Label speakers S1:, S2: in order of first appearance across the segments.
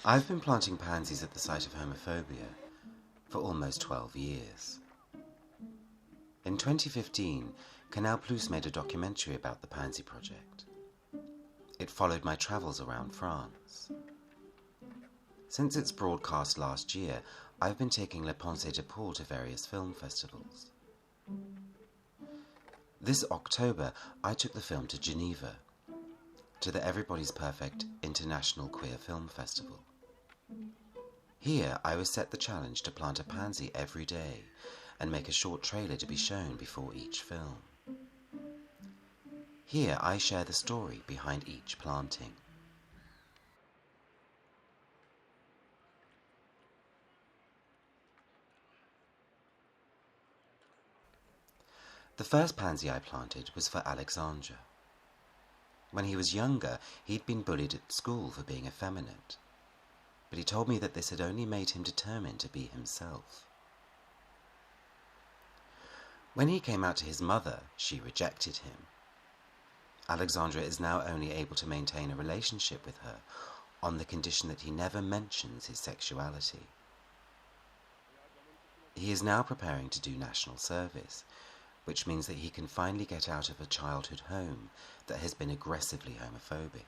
S1: I've been planting pansies at the site of homophobia for almost 12 years. In 2015, Canal Plus made a documentary about the Pansy project. It followed my travels around France. Since its broadcast last year, I've been taking Le Pansy de Paul to various film festivals. This October, I took the film to Geneva, to the Everybody's Perfect International Queer Film Festival. Here, I was set the challenge to plant a pansy every day and make a short trailer to be shown before each film. Here, I share the story behind each planting. The first pansy I planted was for Alexandre. When he was younger, he'd been bullied at school for being effeminate, but he told me that this had only made him determined to be himself. When he came out to his mother, she rejected him. Alexandre is now only able to maintain a relationship with her on the condition that he never mentions his sexuality. He is now preparing to do national service, which means that he can finally get out of a childhood home that has been aggressively homophobic.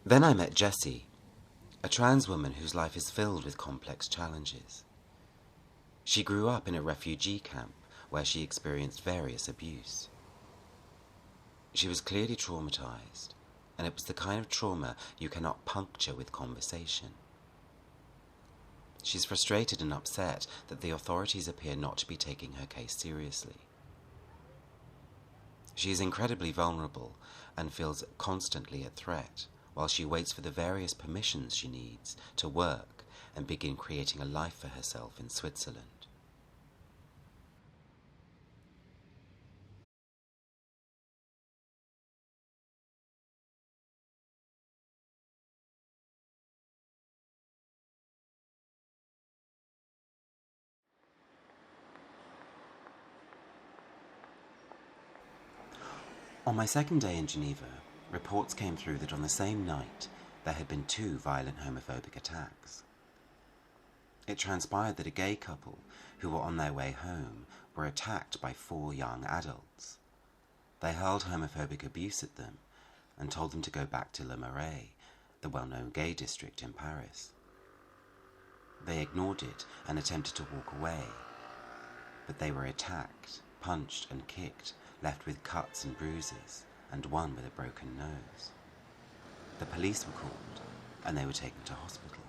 S1: Then I met Jessie, a trans woman whose life is filled with complex challenges. She grew up in a refugee camp where she experienced various abuse. She was clearly traumatized, and it was the kind of trauma you cannot puncture with conversation. She's frustrated and upset that the authorities appear not to be taking her case seriously. She is incredibly vulnerable and feels constantly at threat while she waits for the various permissions she needs to work and begin creating a life for herself in Switzerland. On my second day in Geneva, reports came through that on the same night there had been 2 violent homophobic attacks. It transpired that a gay couple who were on their way home were attacked by 4 young adults. They hurled homophobic abuse at them and told them to go back to Le Marais, the well-known gay district in Paris. They ignored it and attempted to walk away, but they were attacked, punched and kicked, left with cuts and bruises, and one with a broken nose. The police were called, and they were taken to hospital.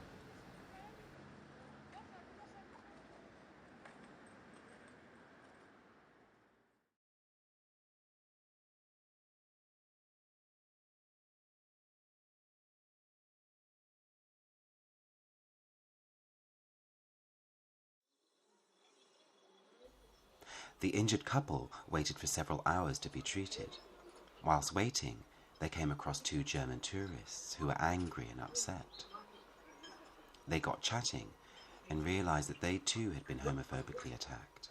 S1: The injured couple waited for several hours to be treated. Whilst waiting, they came across 2 German tourists who were angry and upset. They got chatting and realized that they too had been homophobically attacked.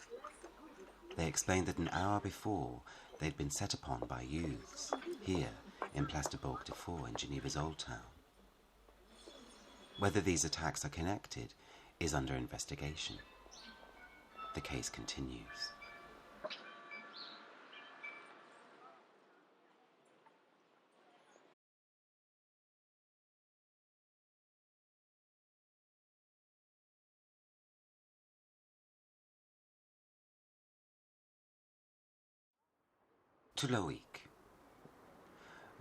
S1: They explained that an hour before they'd been set upon by youths here in Place de Bourg de Faux in Geneva's Old Town. Whether these attacks are connected is under investigation. The case continues. To Loïc.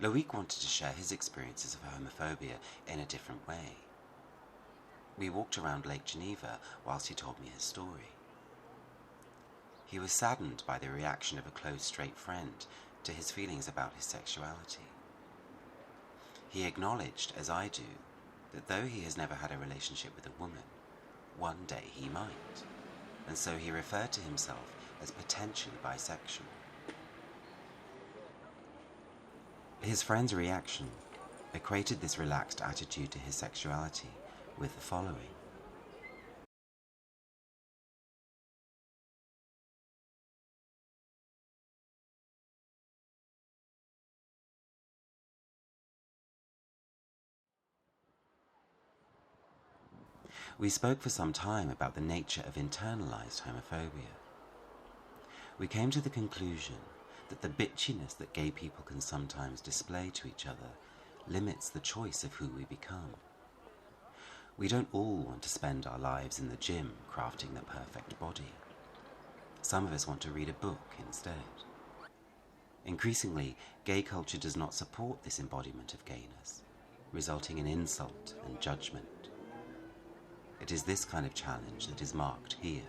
S1: Loïc wanted to share his experiences of homophobia in a different way. We walked around Lake Geneva whilst he told me his story. He was saddened by the reaction of a close straight friend to his feelings about his sexuality. He acknowledged, as I do, that though he has never had a relationship with a woman, one day he might, and so he referred to himself as potentially bisexual. His friend's reaction equated this relaxed attitude to his sexuality with the following. We spoke for some time about the nature of internalized homophobia. We came to the conclusion that the bitchiness that gay people can sometimes display to each other limits the choice of who we become. We don't all want to spend our lives in the gym crafting the perfect body. Some of us want to read a book instead. Increasingly, gay culture does not support this embodiment of gayness, resulting in insult and judgment. It is this kind of challenge that is marked here.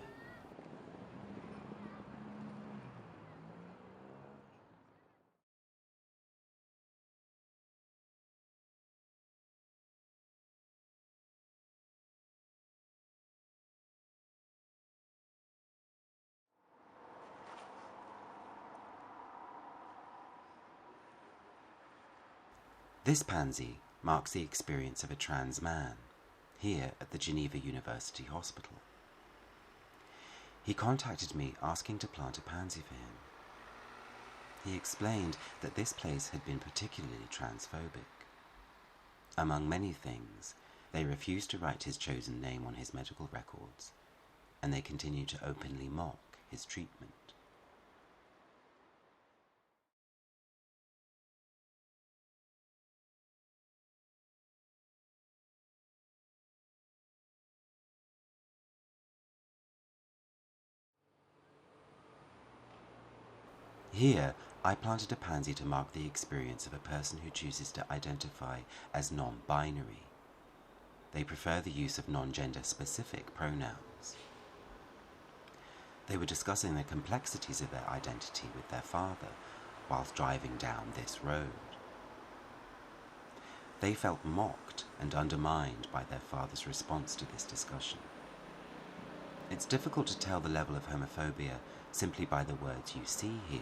S1: This Pansy marks the experience of a trans man, here at the Geneva University Hospital. He contacted me asking to plant a pansy for him. He explained that this place had been particularly transphobic. Among many things, they refused to write his chosen name on his medical records, and they continued to openly mock his treatment. Here, I planted a pansy to mark the experience of a person who chooses to identify as non-binary. They prefer the use of non-gender specific pronouns. They were discussing the complexities of their identity with their father whilst driving down this road. They felt mocked and undermined by their father's response to this discussion. It's difficult to tell the level of homophobia simply by the words you see here,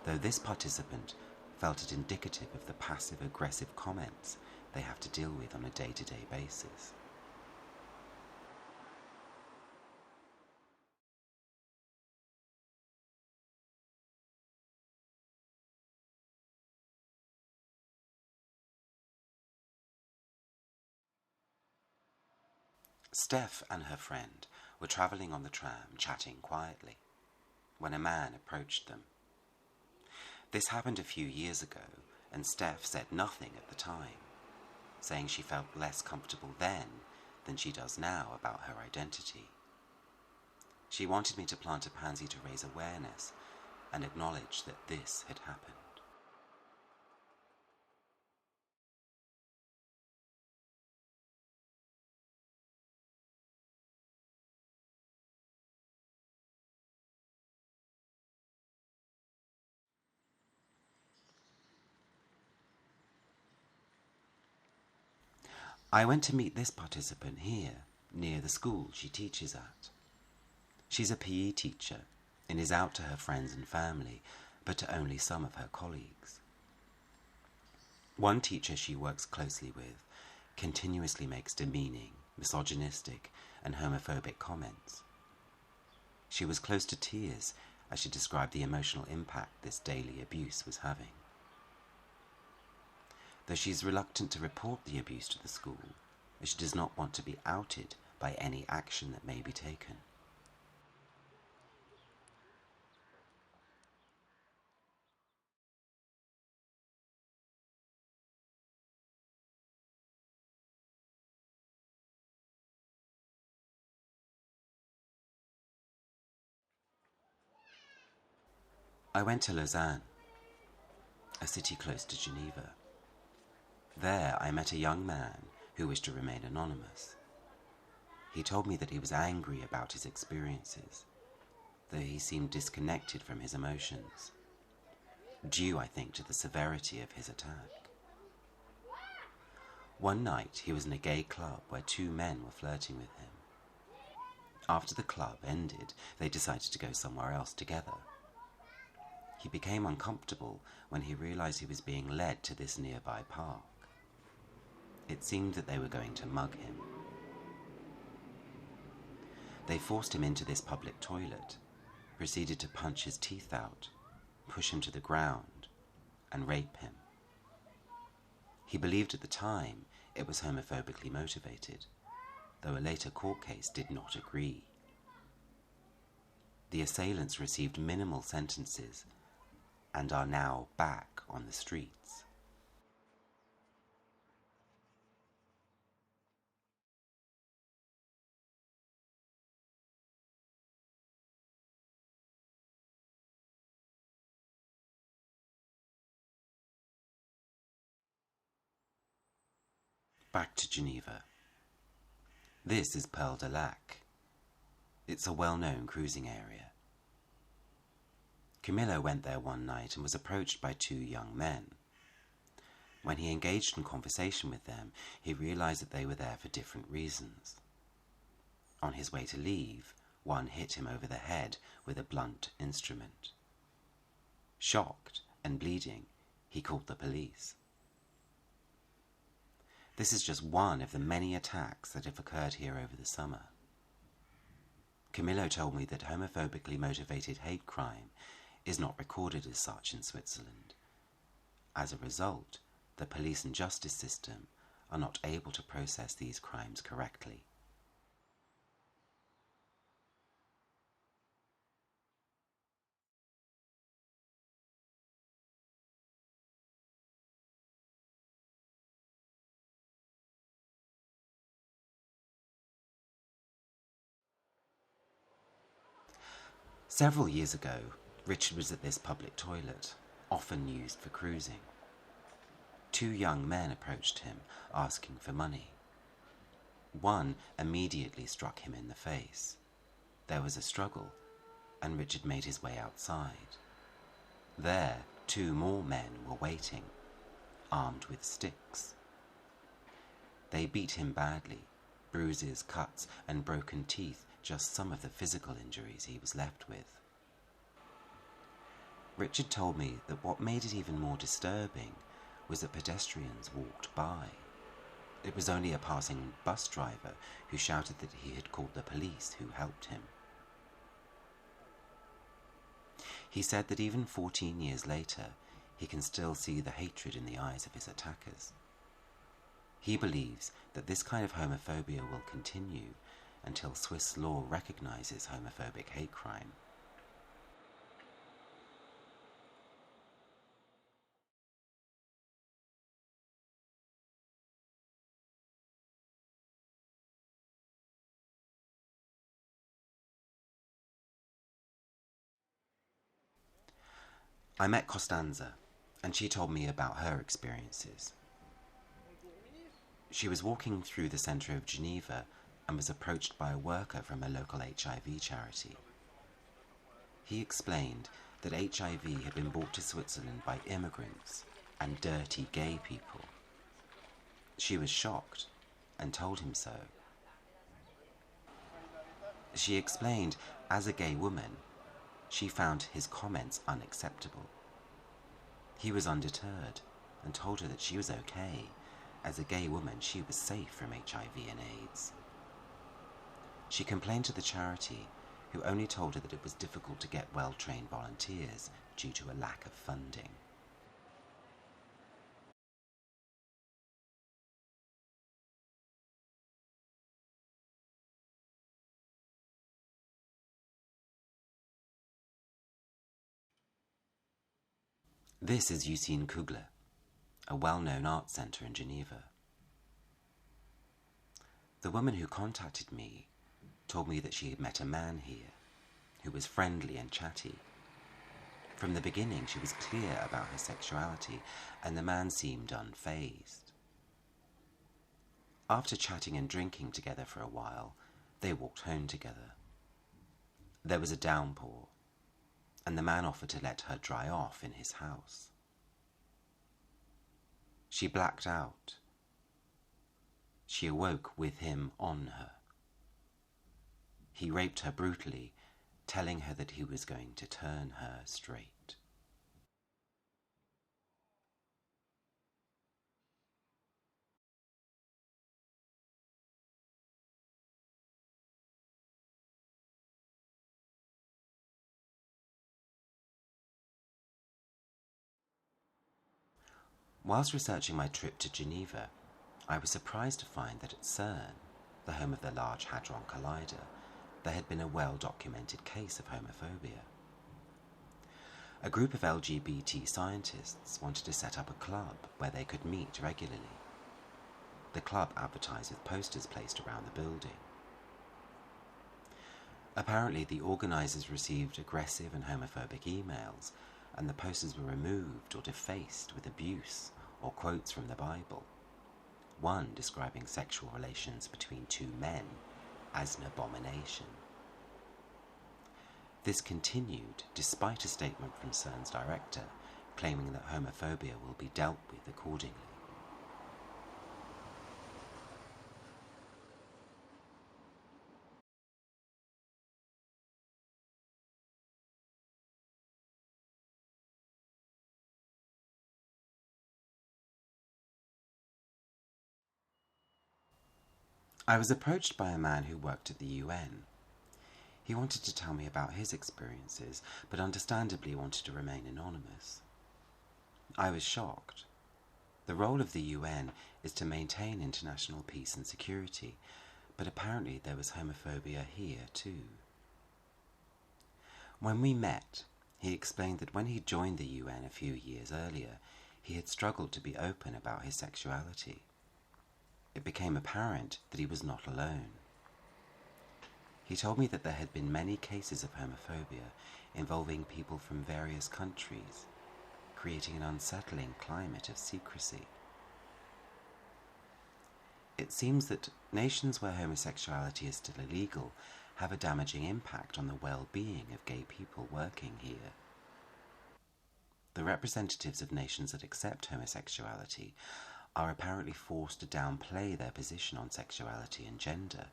S1: though this participant felt it indicative of the passive-aggressive comments they have to deal with on a day-to-day basis. Steph and her friend were travelling on the tram, chatting quietly, when a man approached them. This happened a few years ago, and Steph said nothing at the time, saying she felt less comfortable then than she does now about her identity. She wanted me to plant a pansy to raise awareness and acknowledge that this had happened. I went to meet this participant here, near the school she teaches at. She's a PE teacher and is out to her friends and family, but to only some of her colleagues. One teacher she works closely with continuously makes demeaning, misogynistic, and homophobic comments. She was close to tears as she described the emotional impact this daily abuse was having. Though she is reluctant to report the abuse to the school, as she does not want to be outed by any action that may be taken. I went to Lausanne, a city close to Geneva. There I met a young man who wished to remain anonymous. He told me that he was angry about his experiences, though he seemed disconnected from his emotions, due, I think, to the severity of his attack. One night he was in a gay club where two men were flirting with him. After the club ended, they decided to go somewhere else together. He became uncomfortable when he realized he was being led to this nearby park. It seemed that they were going to mug him. They forced him into this public toilet, proceeded to punch his teeth out, push him to the ground, and rape him. He believed at the time it was homophobically motivated, though a later court case did not agree. The assailants received minimal sentences and are now back on the streets. Back to Geneva. This is Pearl de Lac. It's a well-known cruising area. Camillo went there one night and was approached by two young men. When he engaged in conversation with them, he realized that they were there for different reasons. On his way to leave, one hit him over the head with a blunt instrument. Shocked and bleeding, he called the police. This is just one of the many attacks that have occurred here over the summer. Camillo told me that homophobically motivated hate crime is not recorded as such in Switzerland. As a result, the police and justice system are not able to process these crimes correctly. Several years ago, Richard was at this public toilet, often used for cruising. Two young men approached him, asking for money. One immediately struck him in the face. There was a struggle, and Richard made his way outside. There, two more men were waiting, armed with sticks. They beat him badly, bruises, cuts, and broken teeth, just some of the physical injuries he was left with. Richard told me that what made it even more disturbing was that pedestrians walked by. It was only a passing bus driver who shouted that he had called the police, who helped him. He said that even 14 years later, he can still see the hatred in the eyes of his attackers. He believes that this kind of homophobia will continue until Swiss law recognizes homophobic hate crime. I met Costanza, and she told me about her experiences. She was walking through the centre of Geneva and was approached by a worker from a local HIV charity. He explained that HIV had been brought to Switzerland by immigrants and dirty gay people. She was shocked and told him so. She explained, as a gay woman, she found his comments unacceptable. He was undeterred and told her that she was okay. As a gay woman, she was safe from HIV and AIDS. She complained to the charity, who only told her that it was difficult to get well-trained volunteers due to a lack of funding. This is Usine Kugler, a well-known art centre in Geneva. The woman who contacted me told me that she had met a man here who was friendly and chatty. From the beginning, she was clear about her sexuality, and the man seemed unfazed. After chatting and drinking together for a while, they walked home together. There was a downpour, and the man offered to let her dry off in his house. She blacked out. She awoke with him on her. He raped her brutally, telling her that he was going to turn her straight. Whilst researching my trip to Geneva, I was surprised to find that at CERN, the home of the Large Hadron Collider, there had been a well-documented case of homophobia. A group of LGBT scientists wanted to set up a club where they could meet regularly. The club advertised with posters placed around the building. Apparently, the organisers received aggressive and homophobic emails, and the posters were removed or defaced with abuse or quotes from the Bible, one describing sexual relations between two men as an abomination. This continued despite a statement from CERN's director claiming that homophobia will be dealt with accordingly. I was approached by a man who worked at the UN. He wanted to tell me about his experiences, but understandably wanted to remain anonymous. I was shocked. The role of the UN is to maintain international peace and security, but apparently there was homophobia here too. When we met, he explained that when he joined the UN a few years earlier, he had struggled to be open about his sexuality. It became apparent that he was not alone. He told me that there had been many cases of homophobia involving people from various countries, creating an unsettling climate of secrecy. It seems that nations where homosexuality is still illegal have a damaging impact on the well-being of gay people working here. The representatives of nations that accept homosexuality are apparently forced to downplay their position on sexuality and gender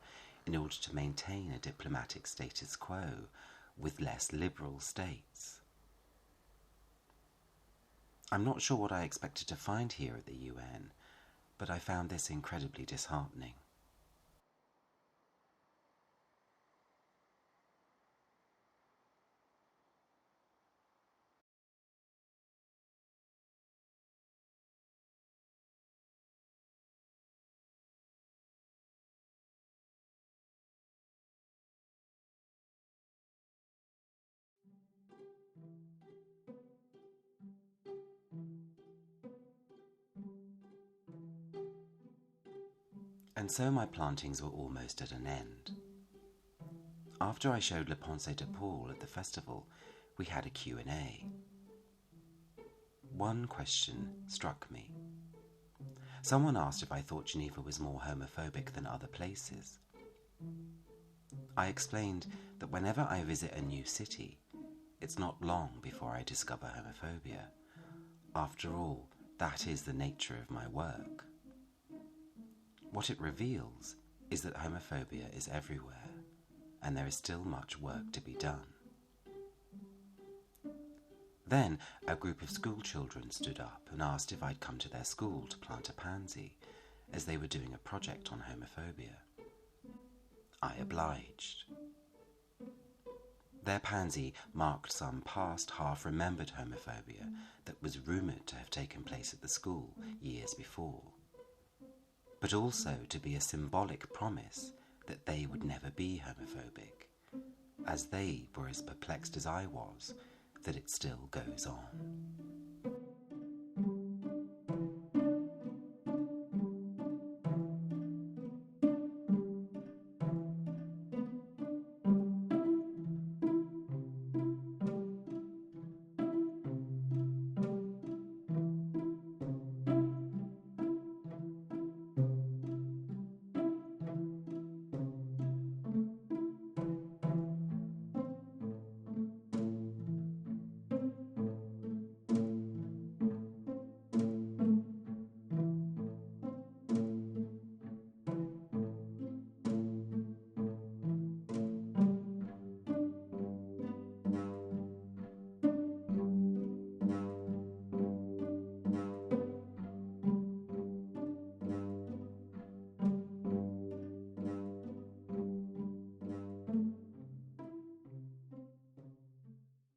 S1: in order to maintain a diplomatic status quo with less liberal states. I'm not sure what I expected to find here at the UN, but I found this incredibly disheartening. And so my plantings were almost at an end. After I showed Le Pensée de Paul at the festival, we had a Q&A. One question struck me. Someone asked if I thought Geneva was more homophobic than other places. I explained that whenever I visit a new city, it's not long before I discover homophobia. After all, that is the nature of my work. What it reveals is that homophobia is everywhere, and there is still much work to be done. Then a group of school children stood up and asked if I'd come to their school to plant a pansy, as they were doing a project on homophobia. I obliged. Their pansy marked some past half-remembered homophobia that was rumoured to have taken place at the school years before, but also to be a symbolic promise that they would never be homophobic, as they were as perplexed as I was that it still goes on.